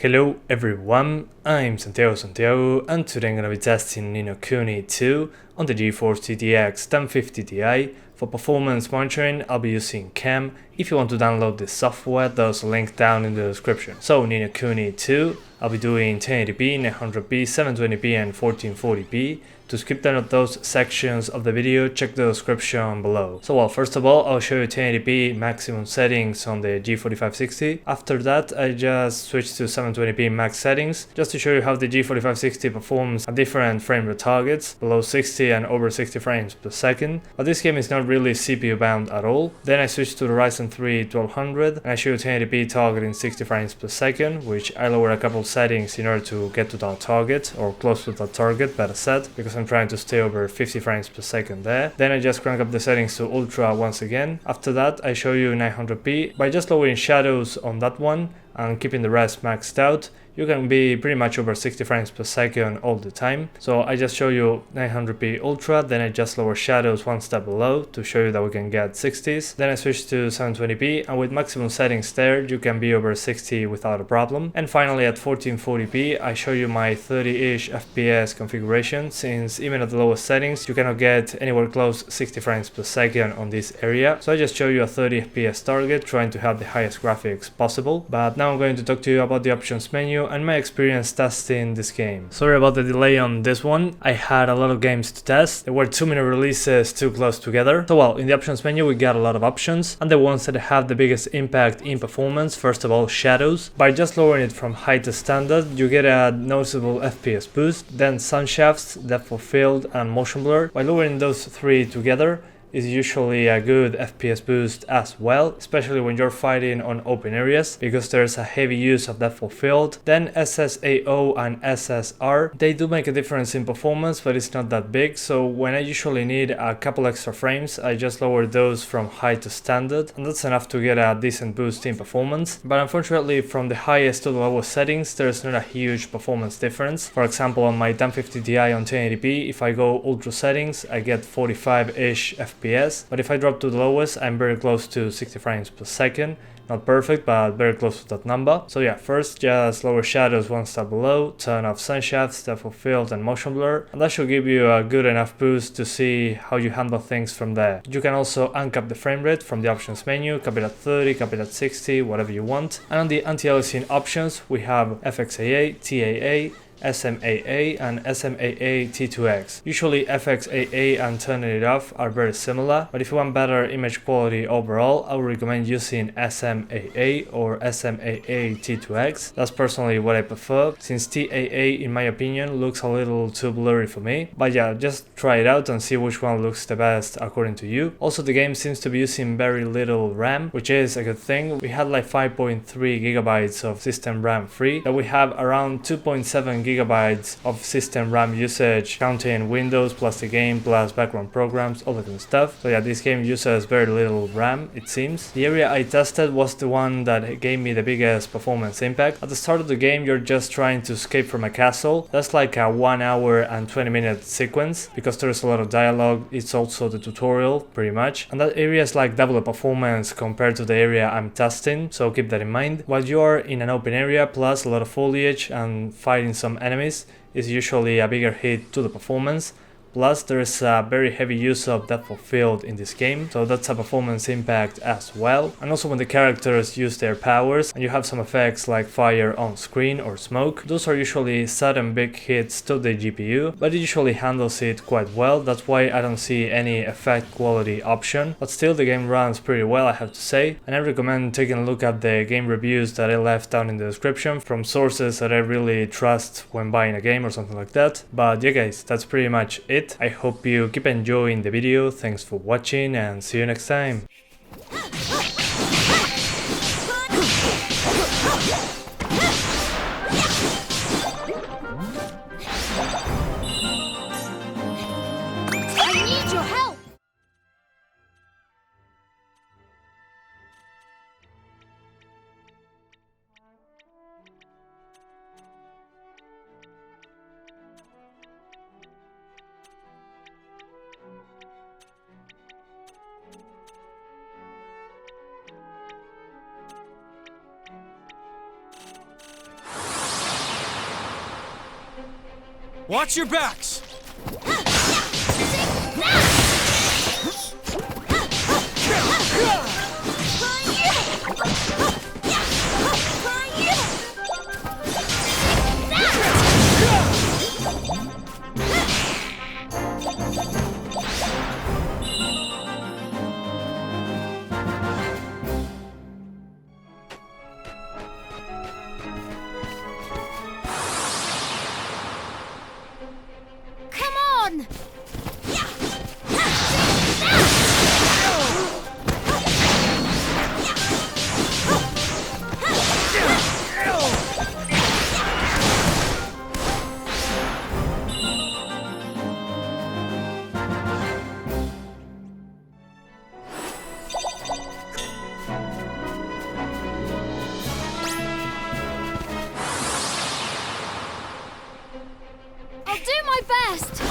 Hello everyone, I'm Santiago, and today I'm gonna be testing Kuni 2 on the GeForce GTX 1050 Ti. For performance monitoring, I'll be using Cam. If you want to download this software, there's a link down in the description. So Kuni 2, I'll be doing 1080p, 900p, 720p and 1440p. To skip down those sections of the video, check the description below. So first of all, I'll show you 1080p maximum settings on the G4560. After that, I just switched to 720p max settings, just to show you how the G4560 performs at different frame rate targets, below 60 and over 60 frames per second. But this game is not really CPU bound at all. Then I switched to the Ryzen 3 1200, and I show you 1080p targeting 60 frames per second, which I lower a couple settings in order to get to that target, or close to that target, better said, because I'm trying to stay over 50 frames per second there. Then I just crank up the settings to ultra once again. After that, I show you 900p. By just lowering shadows on that one and keeping the rest maxed out, you can be pretty much over 60 frames per second all the time. So I just show you 900p ultra, then I just lower shadows one step below to show you that we can get 60s. Then I switch to 720p, and with maximum settings there, you can be over 60 without a problem. And finally at 1440p, I show you my 30-ish FPS configuration, since even at the lowest settings, you cannot get anywhere close 60 frames per second on this area. So I just show you a 30 FPS target, trying to have the highest graphics possible. But now I'm going to talk to you about the options menu and my experience testing this game. Sorry about the delay on this one. I had a lot of games to test. There were too many releases too close together. So in the options menu we got a lot of options, and the ones that have the biggest impact in performance, first of all, shadows. By just lowering it from high to standard, you get a noticeable FPS boost. Then sunshafts, depth of field and motion blur. By lowering those three together, is usually a good FPS boost as well, especially when you're fighting on open areas, because there's a heavy use of depth of field. Then SSAO and SSR, they do make a difference in performance, but it's not that big. So when I usually need a couple extra frames, I just lower those from high to standard, and that's enough to get a decent boost in performance. But unfortunately, from the highest to the lowest settings, there's not a huge performance difference. For example, on my 1050 Ti on 1080p, if I go ultra settings, I get 45-ish FPS. But if I drop to the lowest, I'm very close to 60 frames per second. Not perfect, but very close to that number. So first just lower shadows one step below, turn off sunshafts, depth of field and motion blur, and that should give you a good enough boost to see how you handle things from there. You can also uncap the frame rate from the options menu, cap it at 30, cap it at 60, whatever you want. And on the anti-aliasing options, we have FXAA, TAA, SMAA and SMAA T2X. Usually FXAA and turning it off are very similar, but if you want better image quality overall, I would recommend using SMAA or SMAA T2X. That's personally what I prefer, since TAA in my opinion looks a little too blurry for me. But just try it out and see which one looks the best according to you. Also, the game seems to be using very little RAM, which is a good thing. We had like 5.3 gigabytes of system RAM free, and we have around 2.7 gigabytes of system RAM usage, counting Windows plus the game plus background programs, all that kind of stuff. So this game uses very little RAM, it seems. The area I tested was the one that gave me the biggest performance impact. At the start of the game, you're just trying to escape from a castle. That's like a 1 hour and 20-minute sequence, because there's a lot of dialogue. It's also the tutorial, pretty much. And that area is like double the performance compared to the area I'm testing, so keep that in mind. While you're in an open area plus a lot of foliage and fighting some enemies, is usually a bigger hit to the performance. Plus there is a very heavy use of depth of field in this game, so that's a performance impact as well. And also when the characters use their powers and you have some effects like fire on screen or smoke, those are usually sudden big hits to the GPU, but it usually handles it quite well. That's why I don't see any effect quality option, but still the game runs pretty well, I have to say. And I recommend taking a look at the game reviews that I left down in the description from sources that I really trust when buying a game or something like that. But guys, that's pretty much it. I hope you keep enjoying the video. Thanks for watching and see you next time. I need your help! Watch your backs! Come on! I'll do my best!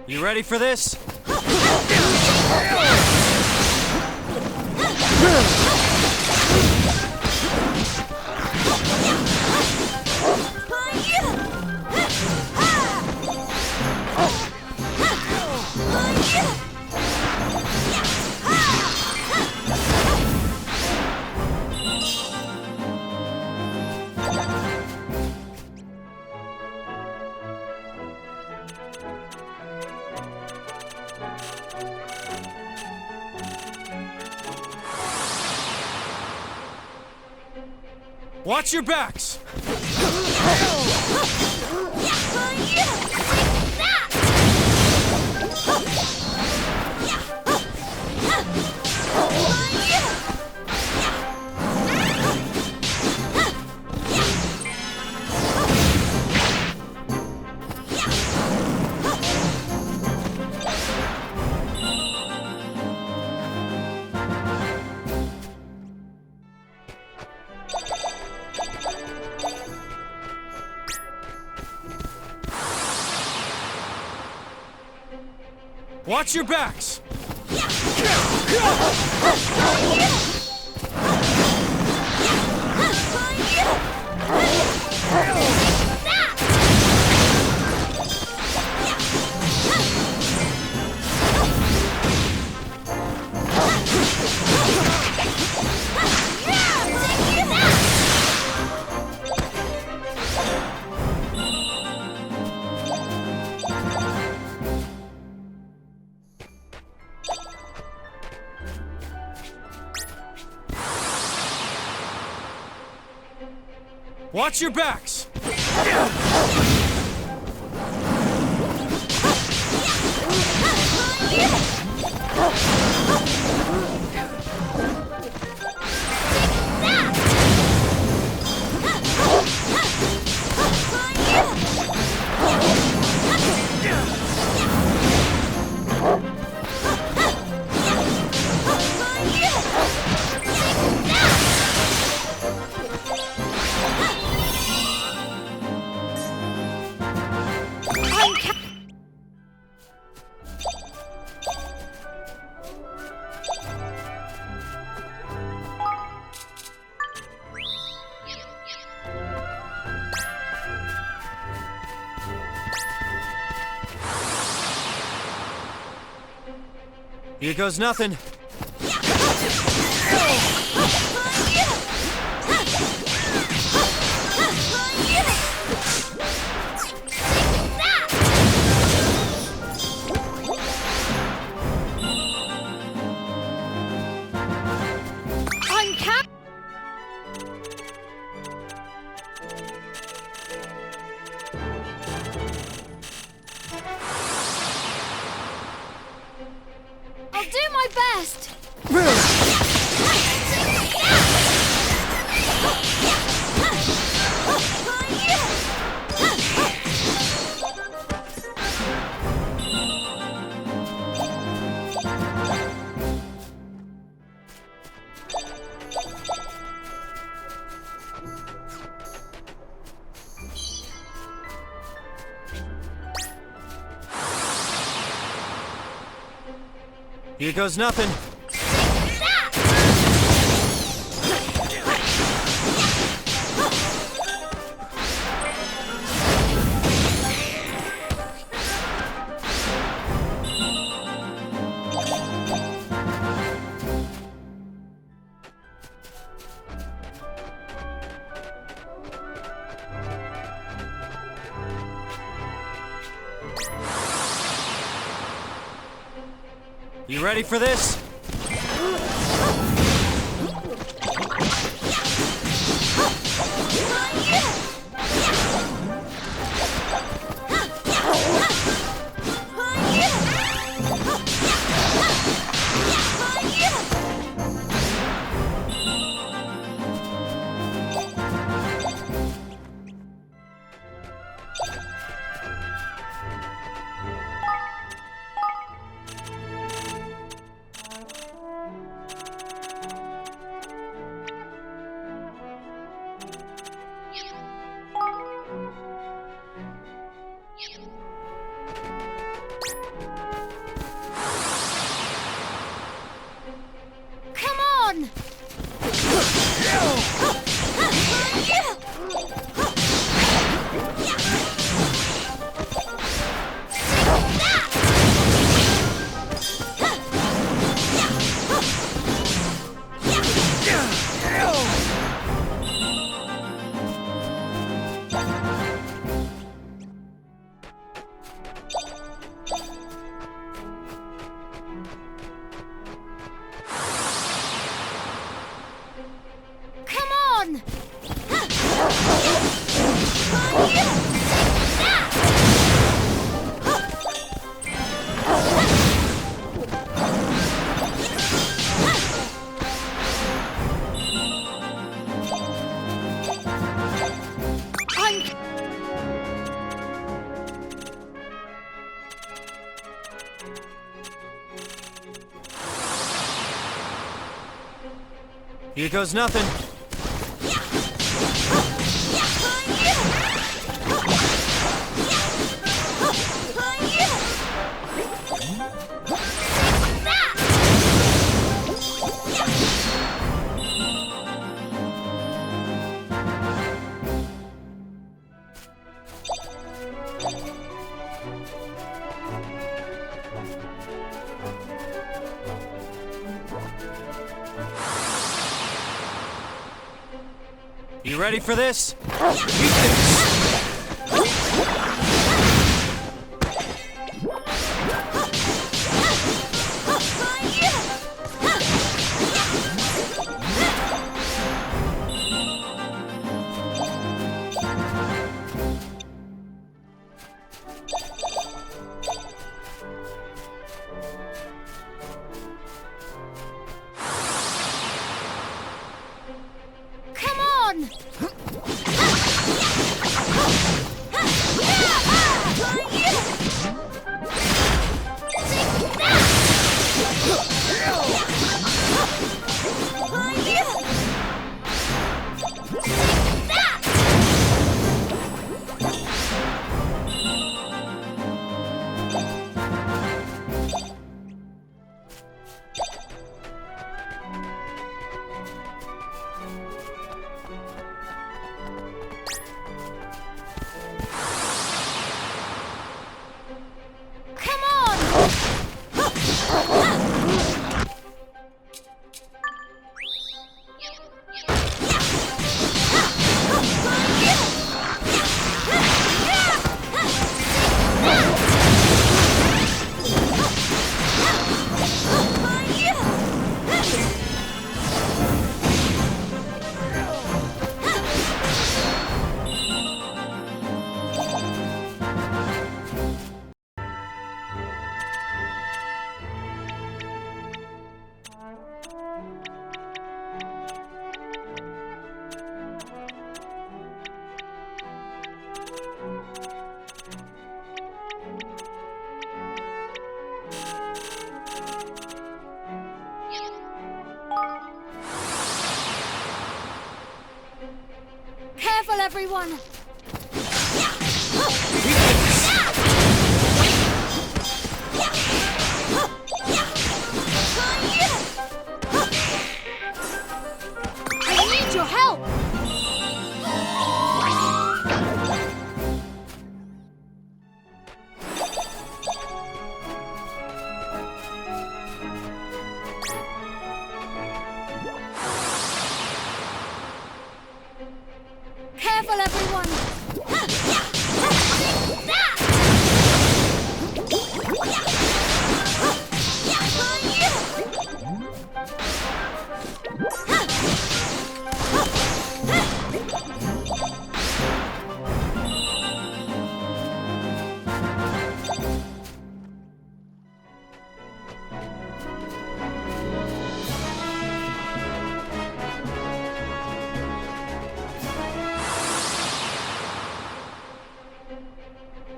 You ready for this? Watch your backs! Watch your backs! Watch your backs! Here goes nothing. I'll do my best! Here goes nothing. You ready for this? Come on! Come on! Here goes nothing. You ready for this? Come on! everyone! I need your help! Careful, everyone!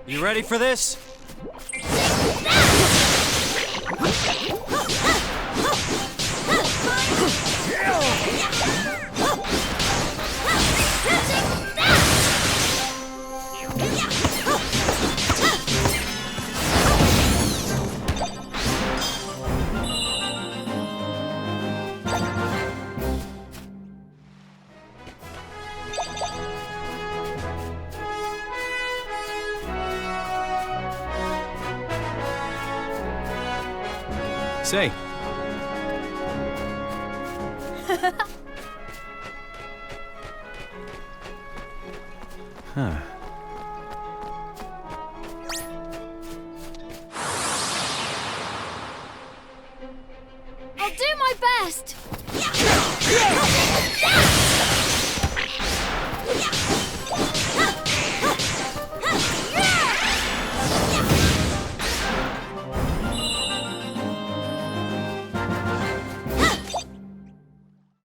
You ready for this? Say. Huh. I'll do my best!